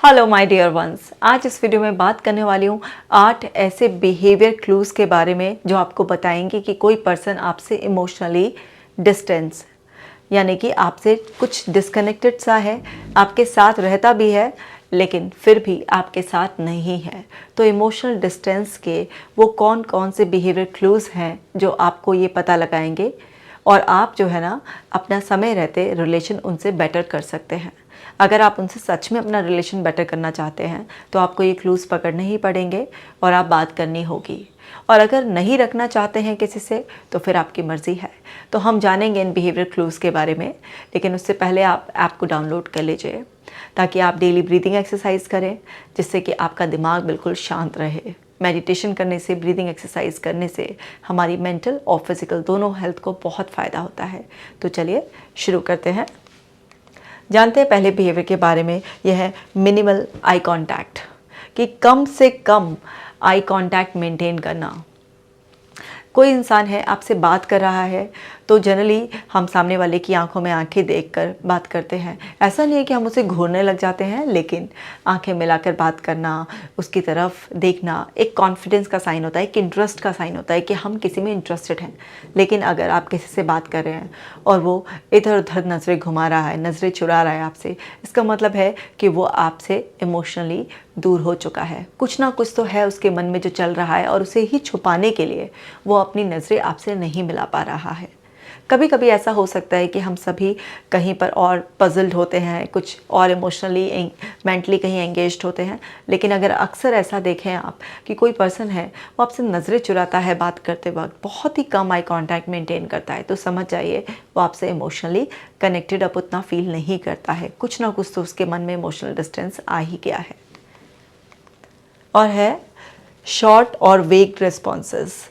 Hello my dear ones, आज इस video में बात करने वाली हूँ 8 ऐसे बिहेवियर क्लूज के बारे में जो आपको बताएंगे कि कोई पर्सन आपसे इमोशनली डिस्टेंस यानी कि आपसे कुछ डिस्कनेक्टेड सा है, आपके साथ रहता भी है लेकिन फिर भी आपके साथ नहीं है। तो इमोशनल डिस्टेंस के वो कौन कौन से बिहेवियर क्लूज हैं जो आपको ये पता लगाएंगे और आप जो है ना अपना समय रहते रिलेशन उनसे बेटर कर सकते हैं। अगर आप उनसे सच में अपना रिलेशन बेटर करना चाहते हैं तो आपको ये क्लूज़ पकड़ने ही पड़ेंगे और आप बात करनी होगी। और अगर नहीं रखना चाहते हैं किसी से तो फिर आपकी मर्ज़ी है। तो हम जानेंगे इन बिहेवियर क्लूज़ के बारे में, लेकिन उससे पहले आप ऐप को डाउनलोड कर लीजिए ताकि आप डेली ब्रीदिंग एक्सरसाइज करें, जिससे कि आपका दिमाग बिल्कुल शांत रहे। मेडिटेशन करने से, ब्रीदिंग एक्सरसाइज करने से हमारी मेंटल और फिज़िकल दोनों हेल्थ को बहुत फ़ायदा होता है। तो चलिए शुरू करते हैं। जानते हैं पहले बिहेवियर के बारे में, यह है मिनिमल आई कांटेक्ट, कि कम से कम आई कांटेक्ट मेंटेन करना। कोई इंसान है आपसे बात कर रहा है तो जनरली हम सामने वाले की आंखों में आंखें देखकर बात करते हैं। ऐसा नहीं है कि हम उसे घूरने लग जाते हैं, लेकिन आंखें मिलाकर बात करना, उसकी तरफ देखना एक कॉन्फिडेंस का साइन होता है, एक इंटरेस्ट का साइन होता है कि हम किसी में इंटरेस्टेड हैं। लेकिन अगर आप किसी से बात कर रहे हैं और वो इधर उधर नज़रें घुमा रहा है, नज़रें चुरा रहा है आपसे, इसका मतलब है कि वो आपसे इमोशनली दूर हो चुका है। कुछ ना कुछ तो है उसके मन में जो चल रहा है और उसे ही छुपाने के लिए वो अपनी नज़रें आपसे नहीं मिला पा रहा है। कभी कभी ऐसा हो सकता है कि हम सभी कहीं पर और पजल्ड होते हैं, कुछ और इमोशनली मेंटली कहीं एंगेज्ड होते हैं। लेकिन अगर अक्सर ऐसा देखें आप कि कोई पर्सन है वो आपसे नज़रें चुराता है बात करते वक्त, बहुत ही कम आई कांटेक्ट मेंटेन करता है, तो समझ जाइए वो आपसे इमोशनली कनेक्टेड अब उतना फील नहीं करता है। कुछ ना कुछ तो उसके मन में इमोशनल डिस्टेंस आ ही गया है। और है शॉर्ट और वेग रिस्पॉन्सेस।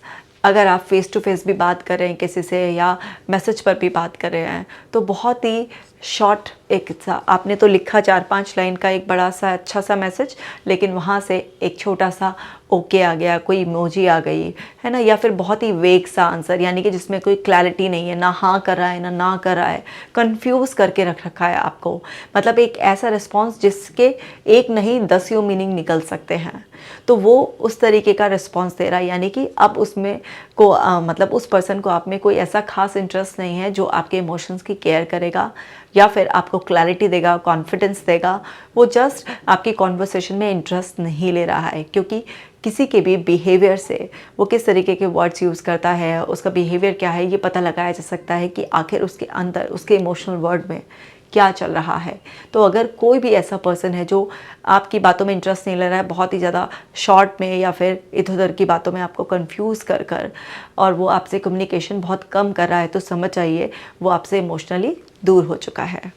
अगर आप फेस टू फेस भी बात कर रहे हैं किसी से या मैसेज पर भी बात कर रहे हैं तो बहुत ही शॉर्ट, एक सा आपने तो लिखा 4-5 लाइन का एक बड़ा सा अच्छा सा मैसेज, लेकिन वहाँ से एक छोटा सा ओके आ गया, कोई इमोजी आ गई है ना, या फिर बहुत ही वेग सा आंसर, यानी कि जिसमें कोई क्लैरिटी नहीं है, ना हाँ कर रहा है ना कर रहा है, कंफ्यूज करके रख रखा है आपको। मतलब एक ऐसा रिस्पॉन्स जिसके एक नहीं 10 मीनिंग निकल सकते हैं, तो वो उस तरीके का रिस्पॉन्स दे रहा है। यानी कि अब उसमें को मतलब उस पर्सन को आप में कोई ऐसा खास इंटरेस्ट नहीं है जो आपके इमोशंस की केयर करेगा या फिर आपको क्लैरिटी देगा, कॉन्फिडेंस देगा। वो जस्ट आपकी कॉन्वर्सेशन में इंटरेस्ट नहीं ले रहा है, क्योंकि किसी के भी बिहेवियर से वो किस तरीके के वर्ड्स यूज़ करता है, उसका बिहेवियर क्या है, ये पता लगाया जा सकता है कि आखिर उसके अंदर उसके इमोशनल वर्ल्ड में क्या चल रहा है। तो अगर कोई भी ऐसा पर्सन है जो आपकी बातों में इंटरेस्ट नहीं ले रहा है, बहुत ही ज़्यादा शॉर्ट में या फिर इधर उधर की बातों में आपको कंफ्यूज कर कर और वो आपसे कम्युनिकेशन बहुत कम कर रहा है, तो समझ जाइए वो आपसे इमोशनली दूर हो चुका है।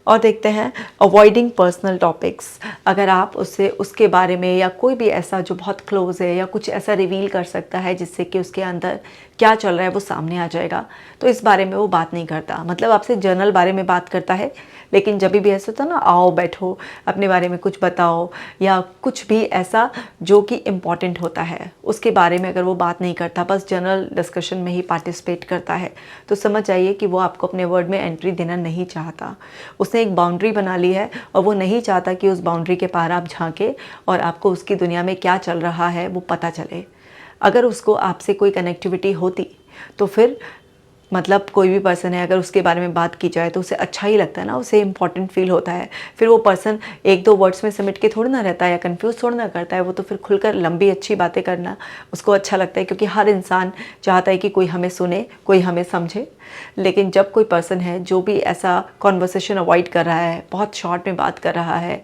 और देखते हैं अवॉइडिंग पर्सनल टॉपिक्स। अगर आप उससे उसके बारे में या कोई भी ऐसा जो बहुत क्लोज है या कुछ ऐसा रिवील कर सकता है जिससे कि उसके अंदर क्या चल रहा है वो सामने आ जाएगा, तो इस बारे में वो बात नहीं करता। मतलब आपसे जनरल बारे में बात करता है, लेकिन जब भी ऐसा होता है ना, आओ बैठो अपने बारे में कुछ बताओ या कुछ भी ऐसा जो कि इम्पॉर्टेंट होता है उसके बारे में अगर वो बात नहीं करता, बस जनरल डिस्कशन में ही पार्टिसिपेट करता है, तो समझ जाइए कि वो आपको अपने वर्ड में एंट्री देना नहीं चाहता। उसने एक बाउंड्री बना ली है और वो नहीं चाहता कि उस बाउंड्री के पार आप झांके और आपको उसकी दुनिया में क्या चल रहा है वो पता चले। अगर उसको आपसे कोई कनेक्टिविटी होती तो फिर मतलब कोई भी पर्सन है अगर उसके बारे में बात की जाए तो उसे अच्छा ही लगता है ना, उसे इंपॉर्टेंट फील होता है। फिर वो पर्सन एक दो वर्ड्स में समेट के थोड़ी ना रहता है या कंफ्यूज थोड़ी ना करता है, वो तो फिर खुलकर लंबी अच्छी बातें करना उसको अच्छा लगता है, क्योंकि हर इंसान चाहता है कि कोई हमें सुने, कोई हमें समझे। लेकिन जब कोई पर्सन है जो भी ऐसा कॉन्वर्सेशन अवॉइड कर रहा है, बहुत शॉर्ट में बात कर रहा है,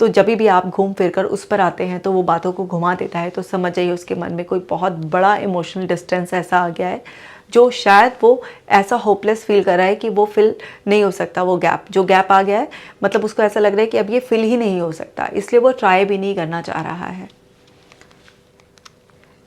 तो जब भी आप घूम फिर कर उस पर आते हैं तो वो बातों को घुमा देता है, तो समझ जाइए उसके मन में कोई बहुत बड़ा इमोशनल डिस्टेंस ऐसा आ गया है जो शायद वो ऐसा होपलेस फील कर रहा है कि वो फिल नहीं हो सकता। वो गैप आ गया है, मतलब उसको ऐसा लग रहा है कि अब ये फिल ही नहीं हो सकता, इसलिए वो ट्राई भी नहीं करना चाह रहा है।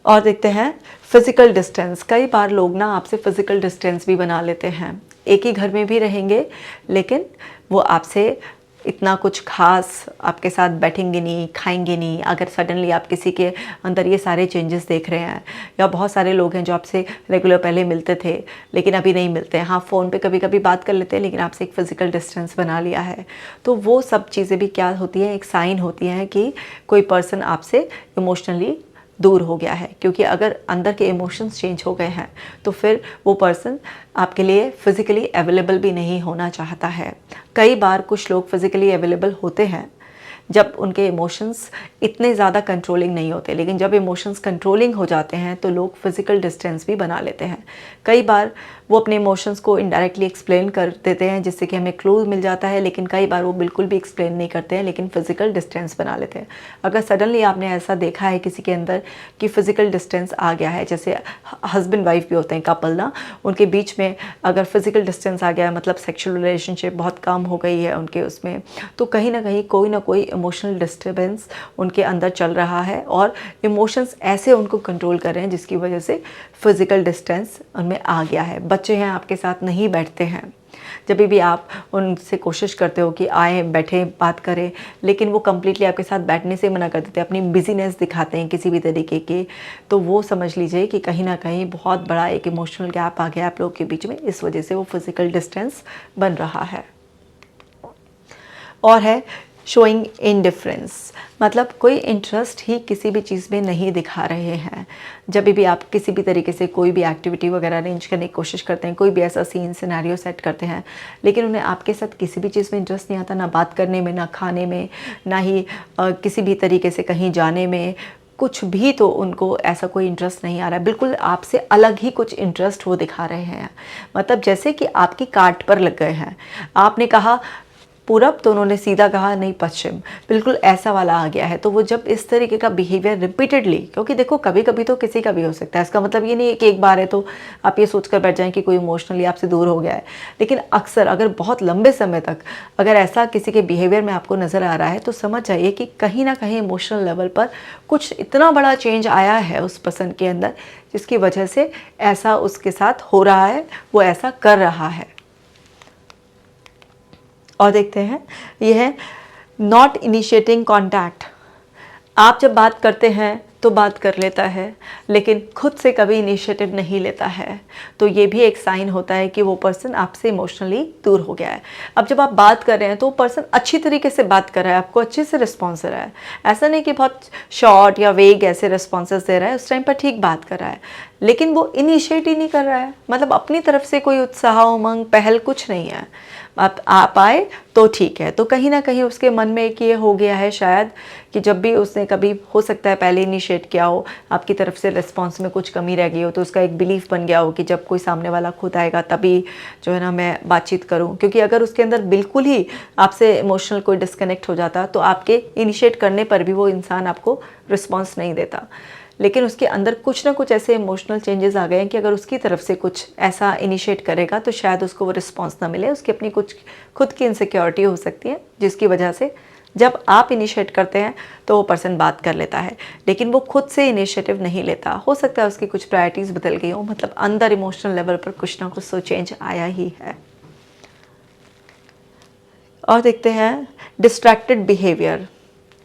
और देखते हैं फिज़िकल डिस्टेंस। कई बार लोग ना आपसे फ़िज़िकल डिस्टेंस भी बना लेते हैं, एक ही घर में भी रहेंगे लेकिन वो आपसे इतना कुछ खास आपके साथ बैठेंगे नहीं, खाएंगे नहीं। अगर सडनली आप किसी के अंदर ये सारे चेंजेस देख रहे हैं, या बहुत सारे लोग हैं जो आपसे रेगुलर पहले मिलते थे लेकिन अभी नहीं मिलते हैं, हाँ फ़ोन पे कभी कभी बात कर लेते हैं लेकिन आपसे एक फ़िज़िकल डिस्टेंस बना लिया है, तो वो सब चीज़ें भी क्या होती हैं, एक साइन होती हैं कि कोई पर्सन आपसे इमोशनली दूर हो गया है। क्योंकि अगर अंदर के इमोशंस चेंज हो गए हैं तो फिर वो पर्सन आपके लिए फ़िज़िकली अवेलेबल भी नहीं होना चाहता है। कई बार कुछ लोग फ़िज़िकली अवेलेबल होते हैं जब उनके इमोशंस इतने ज़्यादा कंट्रोलिंग नहीं होते, लेकिन जब इमोशंस कंट्रोलिंग हो जाते हैं तो लोग फ़िज़िकल डिस्टेंस भी बना लेते हैं। कई बार वो अपने इमोशंस को इनडायरेक्टली एक्सप्लेन कर देते हैं जिससे कि हमें क्लू मिल जाता है, लेकिन कई बार वो बिल्कुल भी एक्सप्लेन नहीं करते हैं लेकिन फ़िज़िकल डिस्टेंस बना लेते हैं। अगर सडनली आपने ऐसा देखा है किसी के अंदर कि फ़िज़िकल डिस्टेंस आ गया है, जैसे हस्बैंड वाइफ भी होते हैं कपल ना, उनके बीच में अगर फ़िज़िकल डिस्टेंस आ गया है, मतलब सेक्शुअल रिलेशनशिप बहुत कम हो गई है उनके उसमें, तो कहीं ना कोई इमोशनल डिस्टर्बेंस उनके अंदर चल रहा है और इमोशंस ऐसे उनको कंट्रोल कर रहे हैं जिसकी वजह से फ़िज़िकल डिस्टेंस उनमें आ गया है। बच्चे हैं आपके साथ नहीं बैठते हैं, जब भी आप उनसे कोशिश करते हो कि आए बैठें बात करें, लेकिन वो कम्प्लीटली आपके साथ बैठने से मना कर देते हैं, अपनी बिजीनेस दिखाते हैं किसी भी तरीके के, तो वो समझ लीजिए कि कहीं ना कहीं बहुत बड़ा एक इमोशनल गैप आ गया आप लोगों के बीच में, इस वजह से वो फिज़िकल डिस्टेंस बन रहा है। और है शोइंग इनडिफरेंस, मतलब कोई इंटरेस्ट ही किसी भी चीज़ में नहीं दिखा रहे हैं। जब भी आप किसी भी तरीके से कोई भी एक्टिविटी वगैरह अरेंज करने की कोशिश करते हैं, कोई भी ऐसा सीन सिनेरियो सेट करते हैं, लेकिन उन्हें आपके साथ किसी भी चीज़ में इंटरेस्ट नहीं आता, ना बात करने में, ना खाने में, ना ही किसी भी तरीके से कहीं जाने में, कुछ भी तो उनको ऐसा कोई इंटरेस्ट नहीं आ रहा है। बिल्कुल आपसे अलग ही कुछ इंटरेस्ट वो दिखा रहे हैं, मतलब जैसे कि आपकी काट पर लग गए हैं। आपने कहा पूरब तो उन्होंने सीधा कहा नहीं पश्चिम, बिल्कुल ऐसा वाला आ गया है। तो वो जब इस तरीके का बिहेवियर रिपीटेडली, क्योंकि देखो कभी कभी तो किसी का भी हो सकता है, इसका मतलब ये नहीं है कि एक बार है तो आप ये सोचकर बैठ जाएं कि कोई इमोशनली आपसे दूर हो गया है, लेकिन अक्सर अगर बहुत लंबे समय तक अगर ऐसा किसी के बिहेवियर में आपको नज़र आ रहा है तो समझ जाइए कि कहीं ना कहीं इमोशनल लेवल पर कुछ इतना बड़ा चेंज आया है उस पर्सन के अंदर जिसकी वजह से ऐसा उसके साथ हो रहा है, वो ऐसा कर रहा है। और देखते हैं यह है नॉट इनिशिएटिंग कॉन्टैक्ट। आप जब बात करते हैं तो बात कर लेता है लेकिन खुद से कभी इनिशिएटिव नहीं लेता है, तो ये भी एक साइन होता है कि वो पर्सन आपसे इमोशनली दूर हो गया है। अब जब आप बात कर रहे हैं तो वो पर्सन अच्छी तरीके से बात कर रहा है, आपको अच्छे से रिस्पॉन्स दे रहा है, ऐसा नहीं कि बहुत शॉर्ट या वेग ऐसे रिस्पॉन्सेस दे रहा है, उस टाइम पर ठीक बात कर रहा है, लेकिन वो इनिशिएट ही नहीं कर रहा है, मतलब अपनी तरफ से कोई उत्साह उमंग पहल कुछ नहीं है। आप आए तो ठीक है, तो कहीं ना कहीं उसके मन में एक ये हो गया है शायद कि जब भी उसने कभी हो सकता है पहले इनिशिएट किया हो, आपकी तरफ से रिस्पॉन्स में कुछ कमी रह गई हो, तो उसका एक बिलीफ बन गया हो कि जब कोई सामने वाला खुद आएगा तभी जो है ना मैं बातचीत करूं। क्योंकि अगर उसके अंदर बिल्कुल ही आपसे इमोशनल कोई डिस्कनेक्ट हो जाता तो आपके इनिशिएट करने पर भी वो इंसान आपको रिस्पॉन्स नहीं देता, लेकिन उसके अंदर कुछ ना कुछ ऐसे इमोशनल चेंजेस आ गए हैं कि अगर उसकी तरफ से कुछ ऐसा इनिशिएट करेगा तो शायद उसको वो रिस्पॉन्स ना मिले, उसकी अपनी कुछ खुद की इनसिक्योरिटी हो सकती है जिसकी वजह से जब आप इनिशिएट करते हैं तो वो पर्सन बात कर लेता है, लेकिन वो खुद से इनिशिएटिव नहीं लेता। हो सकता है उसकी कुछ प्रायोरिटीज़ बदल गई हो, मतलब अंदर इमोशनल लेवल पर कुछ ना कुछ तो चेंज आया ही है। और देखते हैं डिस्ट्रैक्टेड बिहेवियर,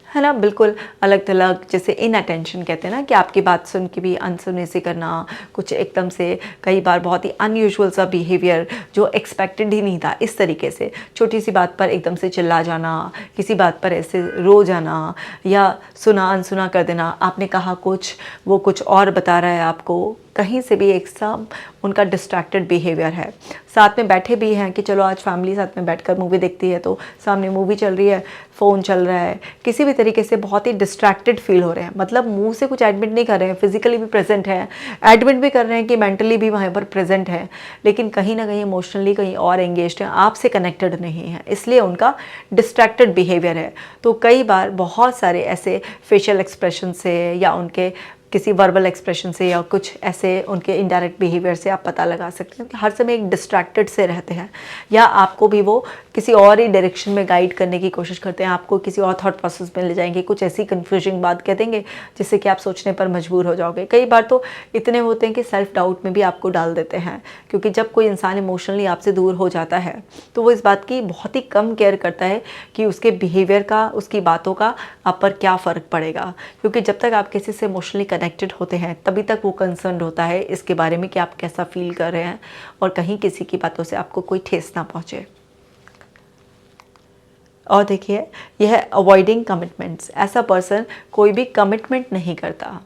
है ना, बिल्कुल अलग थलग, जैसे इनअटेंशन कहते हैं ना, कि आपकी बात सुन के भी अनसुने से करना, कुछ एकदम से कई बार बहुत ही अनयूजुअल सा बिहेवियर जो एक्सपेक्टेड ही नहीं था, इस तरीके से छोटी सी बात पर एकदम से चिल्ला जाना, किसी बात पर ऐसे रो जाना या सुना अनसुना कर देना, आपने कहा कुछ वो कुछ और बता रहा है आपको, कहीं से भी एक सब उनका डिस्ट्रैक्टेड बिहेवियर है। साथ में बैठे भी हैं कि चलो आज फैमिली साथ में बैठकर मूवी देखती है, तो सामने मूवी चल रही है, फ़ोन चल रहा है, किसी भी तरीके से बहुत ही डिस्ट्रैक्टेड फील हो रहे हैं, मतलब मुंह से कुछ एडमिट नहीं कर रहे हैं, फिजिकली भी प्रेजेंट हैं, एडमिट भी कर रहे हैं कि मेंटली भी वहाँ पर प्रेजेंट है, लेकिन कहीं ना कहीं इमोशनली कहीं और एंगेज्ड हैं, आपसे कनेक्टेड नहीं है, इसलिए उनका डिस्ट्रैक्टेड बिहेवियर है। तो कई बार बहुत सारे ऐसे फेशियल एक्सप्रेशन से या उनके किसी वर्बल एक्सप्रेशन से या कुछ ऐसे उनके इनडायरेक्ट बिहेवियर से आप पता लगा सकते हैं कि हर समय एक डिस्ट्रैक्टेड से रहते हैं, या आपको भी वो किसी और ही डायरेक्शन में गाइड करने की कोशिश करते हैं, आपको किसी और थॉट प्रोसेस में ले जाएंगे, कुछ ऐसी कन्फ्यूजिंग बात कह देंगे जिससे कि आप सोचने पर मजबूर हो जाओगे। कई बार तो इतने होते हैं कि सेल्फ डाउट में भी आपको डाल देते हैं, क्योंकि जब कोई इंसान इमोशनली आपसे दूर हो जाता है तो वो इस बात की बहुत ही कम केयर करता है कि उसके बिहेवियर का, उसकी बातों का आप पर क्या फ़र्क पड़ेगा। क्योंकि जब तक आप किसी से इमोशनली कनेक्टेड होते हैं तभी तक वो कंसर्न होता है इसके बारे में कि आप कैसा फील कर रहे हैं और कहीं किसी की बातों से आपको कोई ठेस ना पहुँचे। और देखिए, यह है अवॉइडिंग कमिटमेंट्स। ऐसा पर्सन कोई भी कमिटमेंट नहीं करता,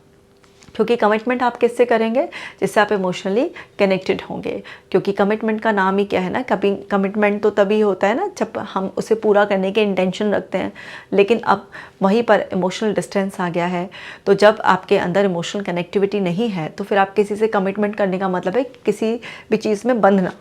क्योंकि कमिटमेंट आप किससे करेंगे, जिससे आप इमोशनली कनेक्टेड होंगे। क्योंकि कमिटमेंट का नाम ही क्या है ना, कभी कमिटमेंट तो तभी होता है ना जब हम उसे पूरा करने के इंटेंशन रखते हैं। लेकिन अब वहीं पर इमोशनल डिस्टेंस आ गया है, तो जब आपके अंदर इमोशनल कनेक्टिविटी नहीं है तो फिर आप किसी से कमिटमेंट करने का मतलब है किसी भी चीज़ में बंधना।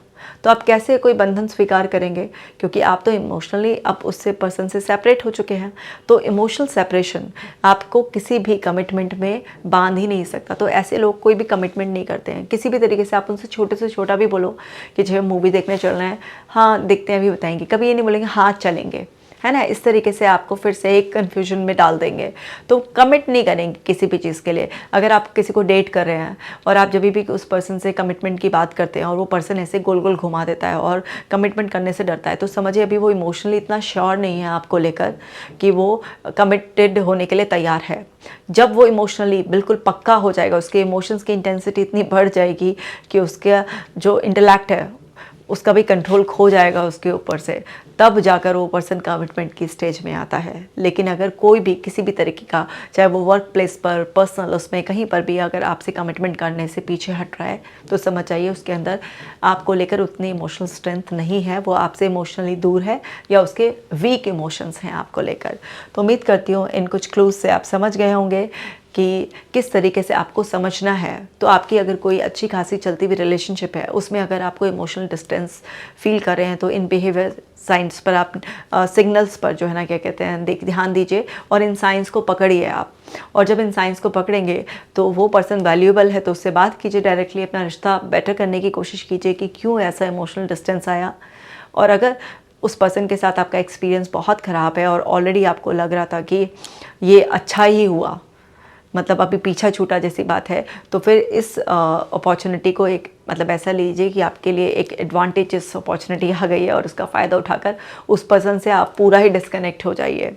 तो आप कैसे कोई बंधन स्वीकार करेंगे, क्योंकि आप तो इमोशनली अब उससे पर्सन से सेपरेट हो चुके हैं। तो इमोशनल सेपरेशन आपको किसी भी कमिटमेंट में बांध ही नहीं सकता। तो ऐसे लोग कोई भी कमिटमेंट नहीं करते हैं किसी भी तरीके से। आप उनसे छोटे से छोटा भी बोलो कि जो मूवी देखने चलना है, हाँ देखते हैं अभी बताएंगे, कभी ये नहीं बोलेंगे हाँ चलेंगे, है ना। इस तरीके से आपको फिर से एक कन्फ्यूजन में डाल देंगे। तो कमिट नहीं करेंगे किसी भी चीज़ के लिए। अगर आप किसी को डेट कर रहे हैं और आप जब भी उस पर्सन से कमिटमेंट की बात करते हैं और वो पर्सन ऐसे गोल गोल घुमा देता है और कमिटमेंट करने से डरता है, तो समझिए अभी वो इमोशनली इतना श्योर नहीं है आपको लेकर कि वो कमिटेड होने के लिए तैयार है। जब वो इमोशनली बिल्कुल पक्का हो जाएगा, उसके इमोशंस की इंटेंसिटी इतनी बढ़ जाएगी कि उसका जो इंटेलेक्ट है उसका भी कंट्रोल खो जाएगा उसके ऊपर से, तब जाकर वो पर्सन कमिटमेंट की स्टेज में आता है। लेकिन अगर कोई भी किसी भी तरीके का, चाहे वो वर्क प्लेस पर, पर्सनल, उसमें कहीं पर भी अगर आपसे कमिटमेंट करने से पीछे हट रहा है, तो समझ जाइए उसके अंदर आपको लेकर उतनी इमोशनल स्ट्रेंथ नहीं है, वो आपसे इमोशनली दूर है या उसके वीक इमोशंस हैं आपको लेकर। तो उम्मीद करती हूँ इन कुछ क्लूज से आप समझ गए होंगे कि किस तरीके से आपको समझना है। तो आपकी अगर कोई अच्छी खासी चलती हुई रिलेशनशिप है, उसमें अगर आपको इमोशनल डिस्टेंस फील कर रहे हैं, तो इन बिहेवियर साइंस पर आप सिग्नल्स पर जो है ना क्या कहते हैं ध्यान दीजिए और इन साइंस को पकड़िए आप। और जब इन साइंस को पकड़ेंगे तो वो पर्सन वैल्यूएबल है तो उससे बात कीजिए डायरेक्टली, अपना रिश्ता बेटर करने की कोशिश कीजिए कि क्यों ऐसा इमोशनल डिस्टेंस आया। और अगर उस पर्सन के साथ आपका एक्सपीरियंस बहुत ख़राब है और ऑलरेडी आपको लग रहा था कि ये अच्छा ही हुआ, मतलब अभी पीछा छूटा जैसी बात है, तो फिर इस अपॉर्चुनिटी को एक मतलब ऐसा लीजिए कि आपके लिए एक एडवांटेजेस अपॉर्चुनिटी आ गई है और उसका फ़ायदा उठाकर उस पर्सन से आप पूरा ही डिस्कनेक्ट हो जाइए।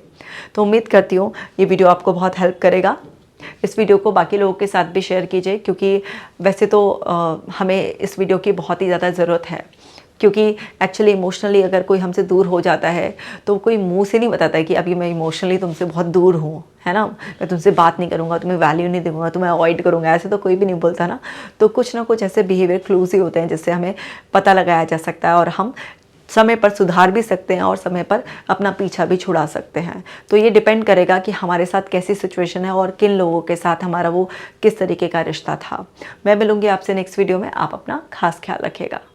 तो उम्मीद करती हूँ ये वीडियो आपको बहुत हेल्प करेगा। इस वीडियो को बाकी लोगों के साथ भी शेयर कीजिए, क्योंकि वैसे तो हमें इस वीडियो की बहुत ही ज़्यादा ज़रूरत है। क्योंकि एक्चुअली इमोशनली अगर कोई हमसे दूर हो जाता है तो कोई मुंह से नहीं बताता है कि अभी मैं इमोशनली तुमसे बहुत दूर हूँ, है ना, मैं तुमसे बात नहीं करूँगा, तुम्हें वैल्यू नहीं दूंगा, तुम्हें अवॉइड करूँगा, ऐसे तो कोई भी नहीं बोलता ना। तो कुछ ना कुछ ऐसे बिहेवियर क्लूज ही होते हैं जिससे हमें पता लगाया जा सकता है और हम समय पर सुधार भी सकते हैं और समय पर अपना पीछा भी छुड़ा सकते हैं। तो ये डिपेंड करेगा कि हमारे साथ कैसी सिचुएशन है और किन लोगों के साथ हमारा वो किस तरीके का रिश्ता था। मैं मिलूँगी आपसे नेक्स्ट वीडियो में। आप अपना खास ख्याल रखिएगा।